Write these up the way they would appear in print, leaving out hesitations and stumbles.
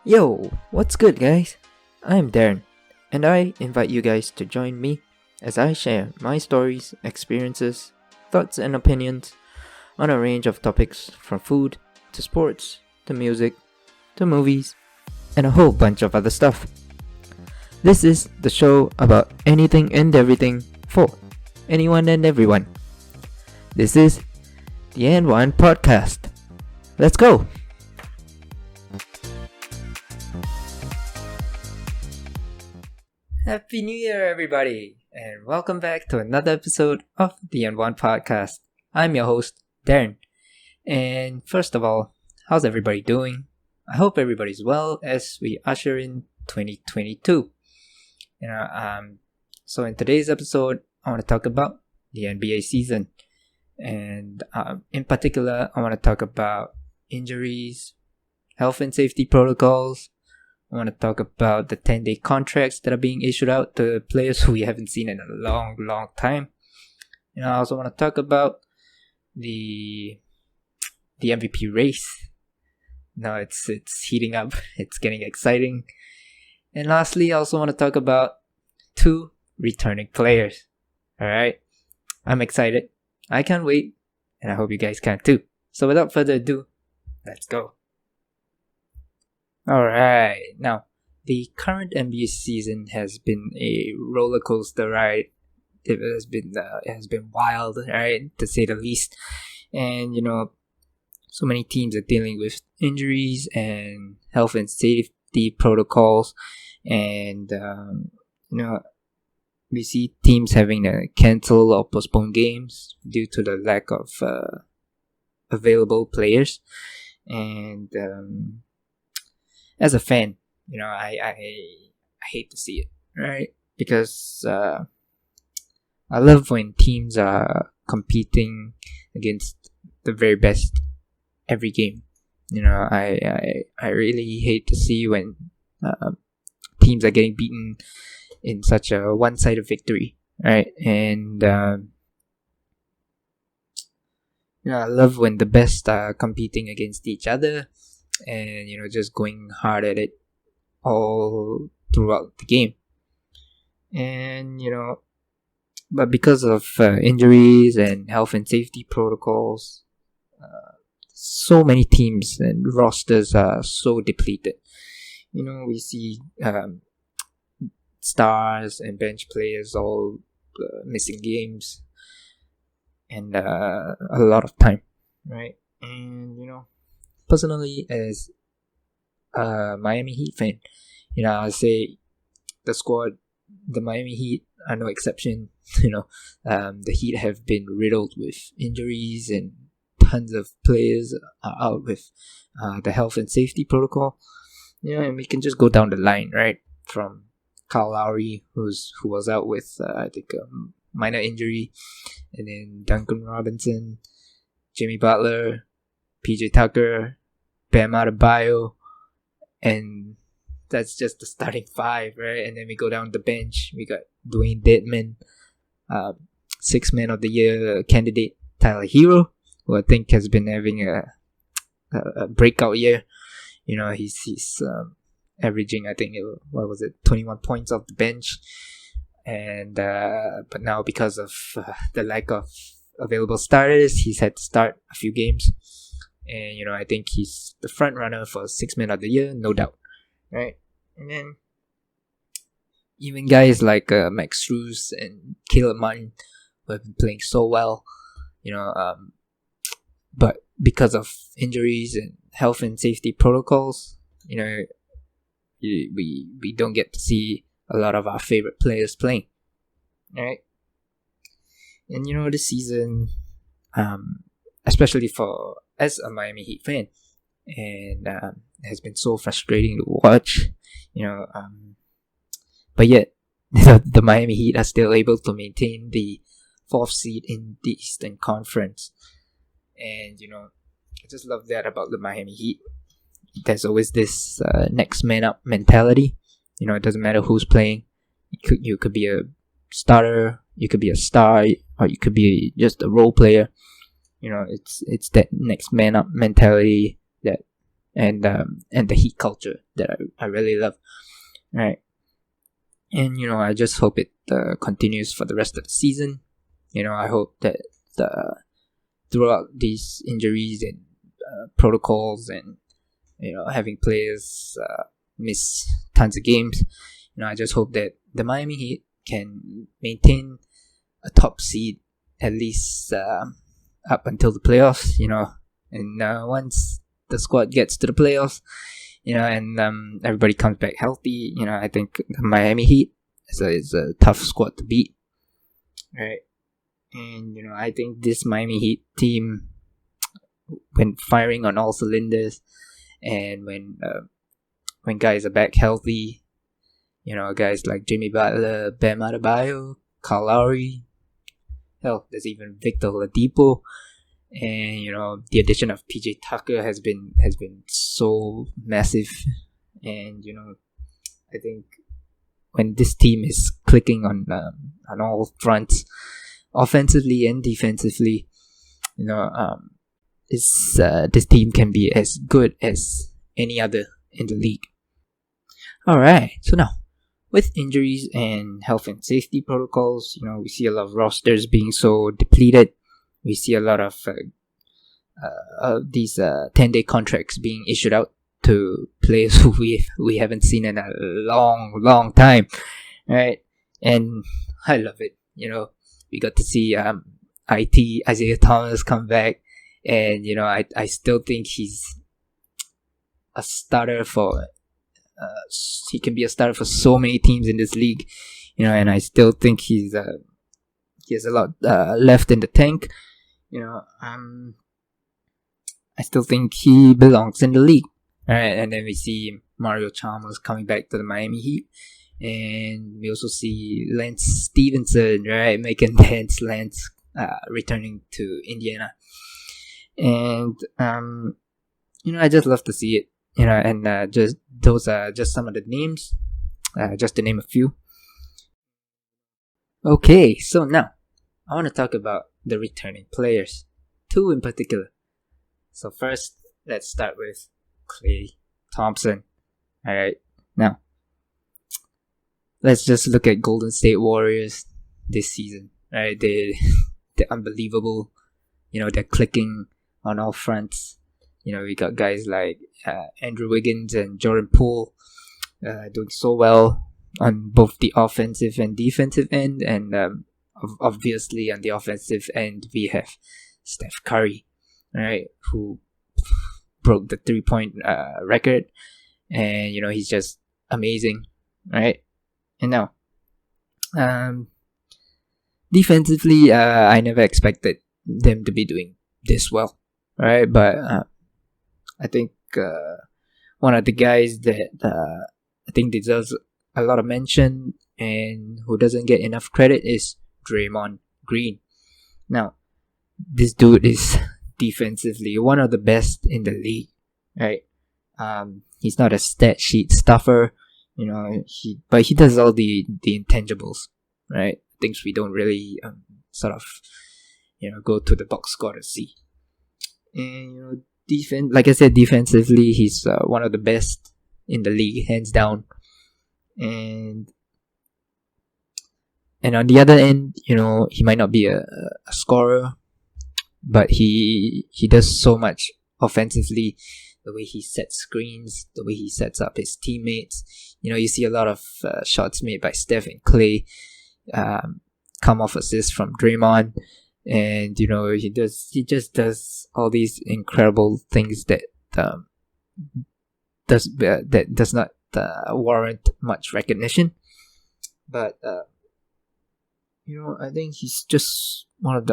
Yo, what's good, guys? I'm Darren, and I invite you guys to join me as I share my stories, experiences, thoughts, and opinions on a range of topics from food to sports to music to movies and a whole bunch of other stuff. This is the show about anything and everything for anyone and everyone. This is the N1 Podcast. Let's go! Happy New Year, everybody, and welcome back to another episode of the N1 Podcast. I'm your host, Darren, and first of all, how's everybody doing? I hope everybody's well as we usher in 2022. So in today's episode, I want to talk about the NBA season, and in particular, I want to talk about injuries, health and safety protocols. I want to talk about the 10-day contracts that are being issued out to players who we haven't seen in a long time. I also want to talk about the MVP race. Now it's heating up. It's getting exciting. And lastly, I also want to talk about 2 returning players. Alright? I'm excited. I can't wait. And I hope you guys can too. So without further ado, let's go. Alright, now the current NBA season has been a roller coaster ride. It has been wild, right, to say the least. And so many teams are dealing with injuries and health and safety protocols, and we see teams having to cancel or postpone games due to the lack of available players. And as a fan, I hate to see it, right? Because I love when teams are competing against the very best every game. I really hate to see when teams are getting beaten in such a one-sided victory, right? And I love when the best are competing against each other and just going hard at it all throughout the game. And but because of injuries and health and safety protocols, so many teams and rosters are so depleted. We see stars and bench players all missing games and a lot of time, right? And personally, as a Miami Heat fan, I say the squad, the Miami Heat are no exception. The Heat have been riddled with injuries and tons of players are out with the health and safety protocol. And we can just go down the line, right? From Kyle Lowry, who was out with I think a minor injury, and then Duncan Robinson, Jimmy Butler, PJ Tucker, Bam Adebayo, and that's just the starting 5, right? And then we go down the bench. We got Dwayne Dedman, 6th Man of the Year candidate Tyler Hero, who I think has been having a breakout year. He's averaging, I think, 21 points off the bench, and but now because of the lack of available starters, he's had to start a few games. And I think he's the front runner for 6th Man of the Year, no doubt, right? And then even guys like Max Strus and Caleb Martin, who have been playing so well, but because of injuries and health and safety protocols, we don't get to see a lot of our favorite players playing, right? And this season, especially for as a Miami Heat fan, and it has been so frustrating to watch, but yet the Miami Heat are still able to maintain the 4th seed in the Eastern Conference. And I just love that about the Miami Heat. There's always this next man up mentality. It doesn't matter who's playing. You could be a starter, you could be a star, or you could be just a role player. It's that next man up mentality that and the Heat culture that I really love, right? And I just hope it continues for the rest of the season. I hope that throughout these injuries and protocols and having players miss tons of games, I just hope that the Miami Heat can maintain a top seed at least up until the playoffs. And once the squad gets to the playoffs, and everybody comes back healthy, I think the Miami Heat is a tough squad to beat, right? And I think this Miami Heat team, when firing on all cylinders, and when guys are back healthy, guys like Jimmy Butler, Bam Adebayo, Kyle Lowry, hell, there's even Victor Oladipo, and the addition of PJ Tucker has been so massive, and I think when this team is clicking on all fronts, offensively and defensively, this team can be as good as any other in the league. All right, so now with injuries and health and safety protocols, we see a lot of rosters being so depleted. We see a lot of these 10-day contracts being issued out to players who we haven't seen in a long time, right? And I love it. We got to see Isaiah Thomas come back, and I still think he's a starter for. He can be a starter for so many teams in this league, and I still think he has a lot left in the tank. I still think he belongs in the league. All right, and then we see Mario Chalmers coming back to the Miami Heat, and we also see Lance Stevenson, right, making Lance returning to Indiana, and I just love to see it. And just those are just some of the names, just to name a few. Okay, so now I want to talk about the returning players, two in particular. So first, let's start with Klay Thompson. All right, now let's just look at Golden State Warriors this season. Right, they're unbelievable. They're clicking on all fronts. We got guys like Andrew Wiggins and Jordan Poole doing so well on both the offensive and defensive end, and obviously on the offensive end we have Steph Curry, right, who broke the 3-point record, and he's just amazing, right? And now, defensively, I never expected them to be doing this well, right? But I think one of the guys that I think deserves a lot of mention and who doesn't get enough credit is Draymond Green. Now, this dude is defensively one of the best in the league, right? He's not a stat sheet stuffer, but he does all the intangibles, right? Things we don't really sort of go to the box score to see. And like I said, defensively he's one of the best in the league, hands down. And on the other end, he might not be a scorer, but he does so much offensively. The way he sets screens, the way he sets up his teammates. You see a lot of shots made by Steph and Klay come off assists from Draymond, and he just does all these incredible things that does not warrant much recognition. But I think he's just one of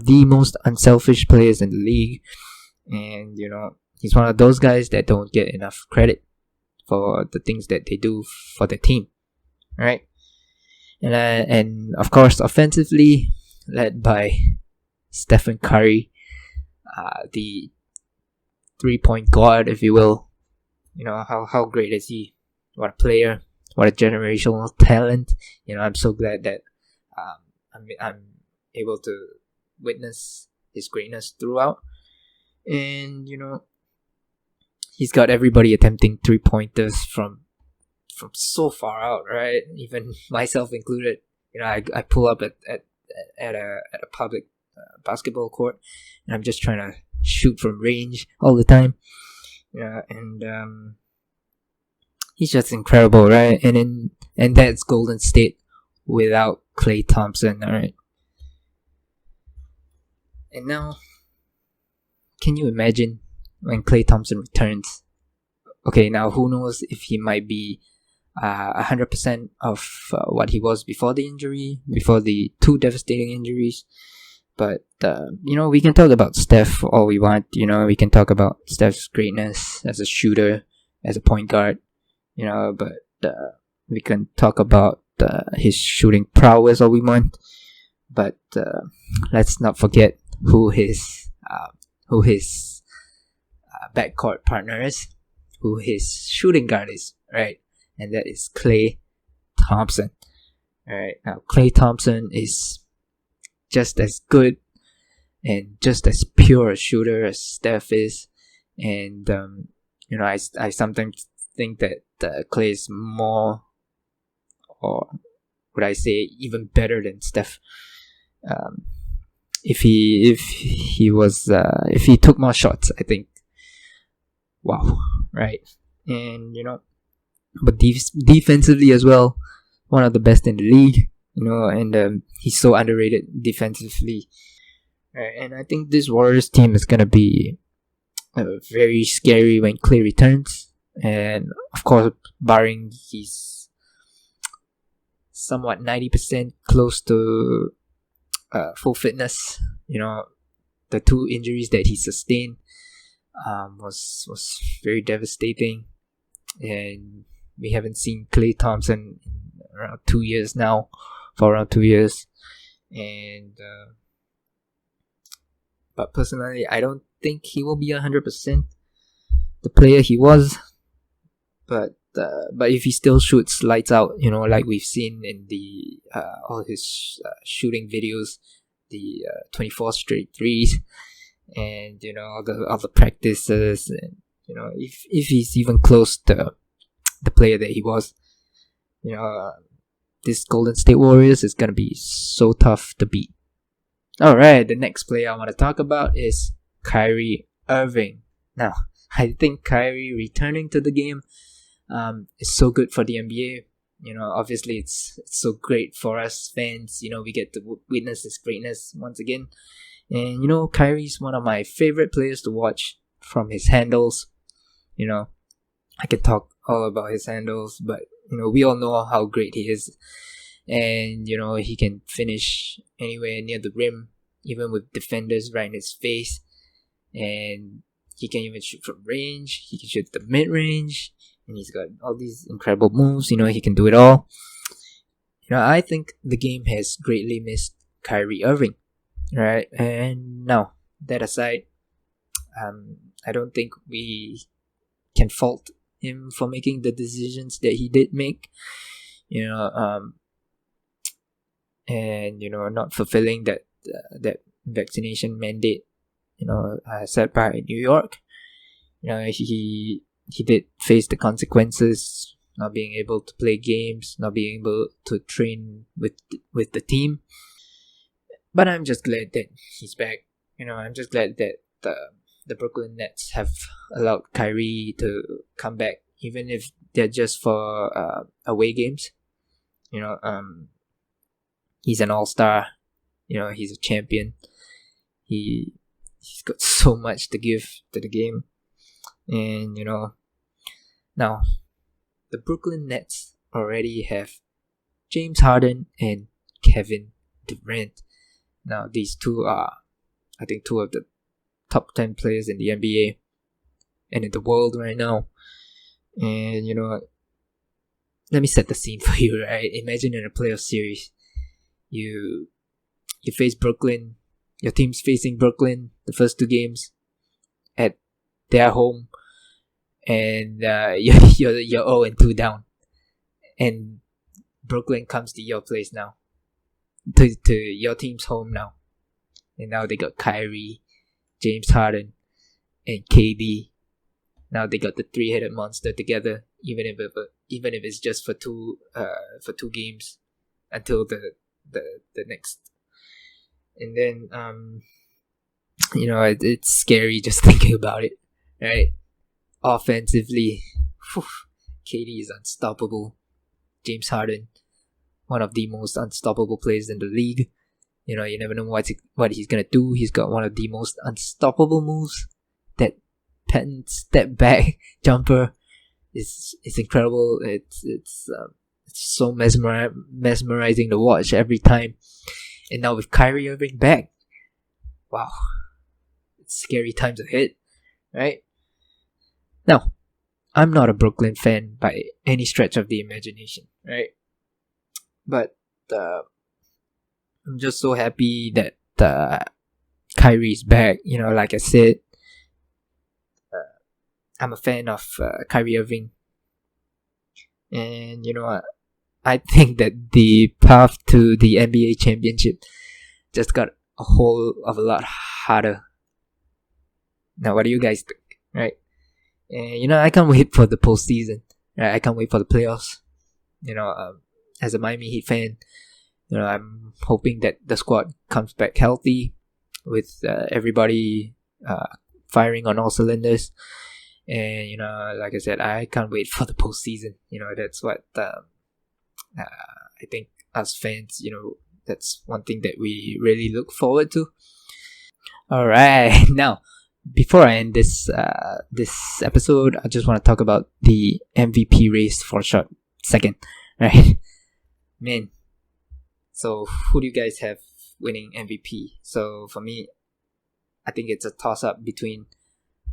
the most unselfish players in the league, and he's one of those guys that don't get enough credit for the things that they do for the team, right? And of course, offensively, led by Stephen Curry, the 3-point god, if you will. How great is he? What a player! What a generational talent! I'm so glad that I'm able to witness his greatness throughout. And he's got everybody attempting 3-pointers from so far out, right? Even myself included. I pull up at a public basketball court, and I'm just trying to shoot from range all the time. And he's just incredible, right? And that's Golden State without Klay Thompson, all right? And now, can you imagine when Klay Thompson returns? Okay, now who knows if he might be 100% of what he was before the injury, before the 2 devastating injuries. But, we can talk about Steph all we want. We can talk about Steph's greatness as a shooter, as a point guard, but we can talk about his shooting prowess all we want. But let's not forget who his backcourt partner is, who his shooting guard is, right? And that is Klay Thompson. Alright, now Klay Thompson is just as good and just as pure a shooter as Steph is. And, I sometimes think that Klay is more, or would I say even better than Steph. If he took more shots, I think, wow, right? And, but defensively as well, one of the best in the league, and he's so underrated defensively. Right, and I think this Warriors team is gonna be very scary when Klay returns, and of course, barring he's somewhat 90% close to full fitness. The 2 injuries that he sustained was very devastating, and we haven't seen Klay Thompson in around 2 years now, for around 2 years. And but personally, I don't think he will be 100% the player he was. But if he still shoots lights out, like we've seen in the all his shooting videos, the 24 straight threes, and all the practices, and if he's even close to the player that he was, this Golden State Warriors is gonna be so tough to beat. Alright, the next player I want to talk about is Kyrie Irving. Now, I think Kyrie returning to the game is so good for the NBA. Obviously it's so great for us fans. We get to witness his greatness once again. And Kyrie's one of my favorite players to watch, from his handles. I could talk all about his handles, but we all know how great he is. And he can finish anywhere near the rim, even with defenders right in his face. And he can even shoot from range. He can shoot the mid-range, and he's got all these incredible moves. He can do it all. I think the game has greatly missed Kyrie Irving, right? And now, that aside, I don't think we can fault him for making the decisions that he did make. And not fulfilling that vaccination mandate, set by New York. He did face the consequences, not being able to play games, not being able to train with the team. But I'm just glad that he's back. I'm just glad that the Brooklyn Nets have allowed Kyrie to come back, even if they're just for away games. He's an all-star. He's a champion. He's got so much to give to the game. And now the Brooklyn Nets already have James Harden and Kevin Durant. Now these two are, I think, 2 of the top 10 players in the NBA and in the world right now. And let me set the scene for you, right? Imagine in a playoff series, you face Brooklyn. Your team's facing Brooklyn the first 2 games at their home, and you're 0-2 down, and Brooklyn comes to your place now, to your team's home now, and now they got Kyrie, James Harden, and KD. Now they got the three-headed monster together, even if it's just for two games until the next. And then it's scary just thinking about it, right? Offensively, KD is unstoppable. James Harden, one of the most unstoppable players in the league. You never know what he's gonna do. He's got one of the most unstoppable moves. That patent step back jumper is incredible. It's so mesmerizing to watch every time. And now with Kyrie Irving back, wow, it's scary times ahead, right? Now, I'm not a Brooklyn fan by any stretch of the imagination, right? But I'm just so happy that Kyrie's back. Like I said, I'm a fan of Kyrie Irving, and I think that the path to the NBA championship just got a whole of a lot harder. Now, what do you guys think, right? And I can't wait for the postseason. Right? I can't wait for the playoffs. As a Miami Heat fan, I'm hoping that the squad comes back healthy, with everybody firing on all cylinders. And like I said, I can't wait for the postseason. That's what I think as fans, that's one thing that we really look forward to. All right, now before I end this episode, I just want to talk about the MVP race for a short second, right? Man, so who do you guys have winning MVP? So for me, I think it's a toss-up between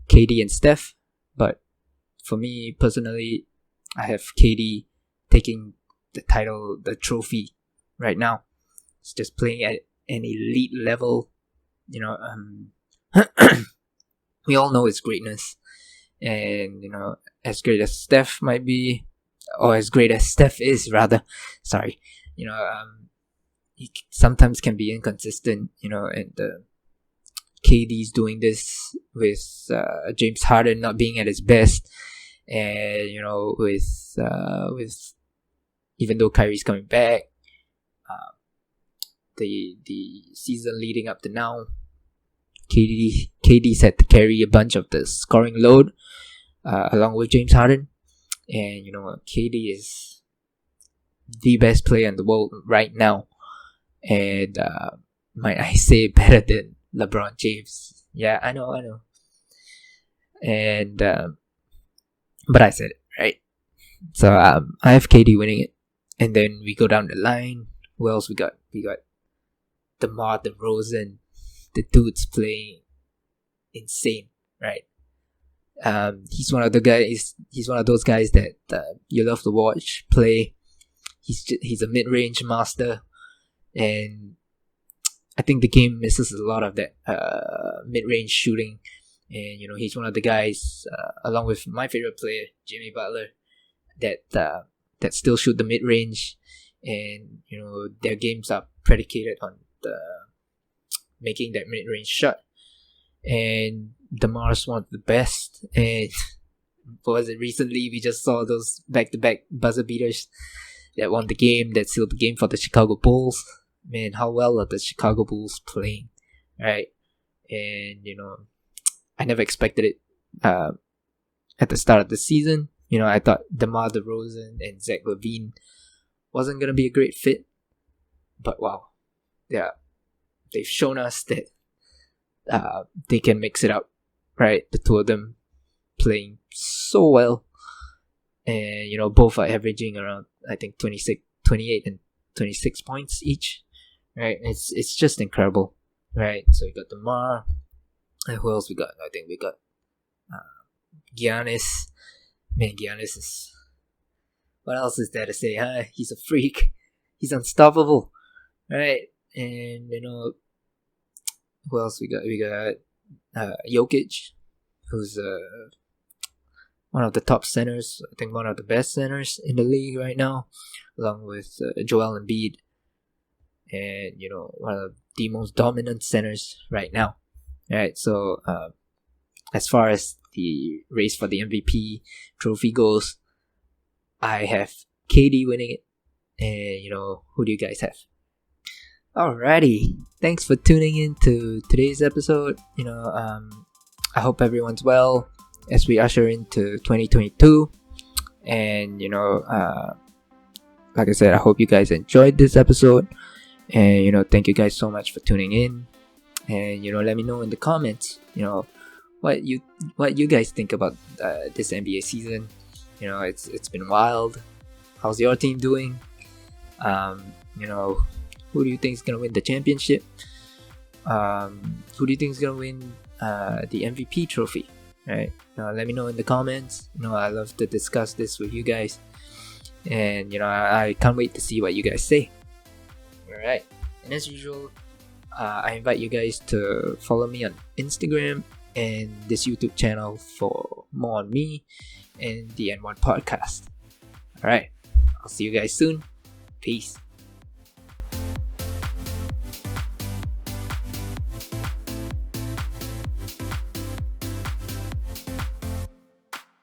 KD and Steph, but for me personally, I have KD taking the title, the trophy right now. It's just playing at an elite level. We all know his greatness, and as great as Steph might be, or as great as Steph is rather, sorry, he sometimes can be inconsistent, and KD's doing this with James Harden not being at his best, and with even though Kyrie's coming back, the season leading up to now, KD's had to carry a bunch of the scoring load along with James Harden, and KD is the best player in the world right now, and might I say better than LeBron James. Yeah, I know, and but I said it right. So I have KD winning it, and then we go down the line. Who else we got? We got DeMar DeRozan. The dude's playing insane, right? He's one of the guys. He's one of those guys that you love to watch play. He's a mid-range master, and I think the game misses a lot of that mid-range shooting. And he's one of the guys, along with my favorite player, Jimmy Butler, that still shoot the mid-range, and their games are predicated on making that mid-range shot. And DeMar's one of the best. And was it recently we just saw those back-to-back buzzer beaters that won the game, that sealed the game for the Chicago Bulls. Man, how well are the Chicago Bulls playing, right? And I never expected it at the start of the season. I thought DeMar DeRozan and Zach LaVine wasn't gonna be a great fit, but wow, yeah, they've shown us that they can mix it up, right? The two of them playing so well, and both are averaging around, I think, 28 and 26 points each, right? It's just incredible, right? So we got DeMar, and who else we got? I think we got Giannis. Man, Giannis is, what else is there to say, huh? He's a freak. He's unstoppable, right? And who else we got? We got Jokic, who's one of the top centers. I think one of the best centers in the league right now, along with Joel Embiid, and one of the most dominant centers right now. Right. So as far as the race for the MVP trophy goes, I have KD winning it. And, who do you guys have? Alrighty. Thanks for tuning in to today's episode. I hope everyone's well as we usher into 2022. And, like I said, I hope you guys enjoyed this episode. And, thank you guys so much for tuning in. And, let me know in the comments, what you guys think about this NBA season. It's been wild. How's your team doing? Who do you think is gonna win the championship? Who do you think is gonna win the MVP trophy? Right? Let me know in the comments. I love to discuss this with you guys, and I can't wait to see what you guys say. All right, and as usual, I invite you guys to follow me on Instagram and this YouTube channel for more on me and the N1 podcast. All right, I'll see you guys soon. Peace.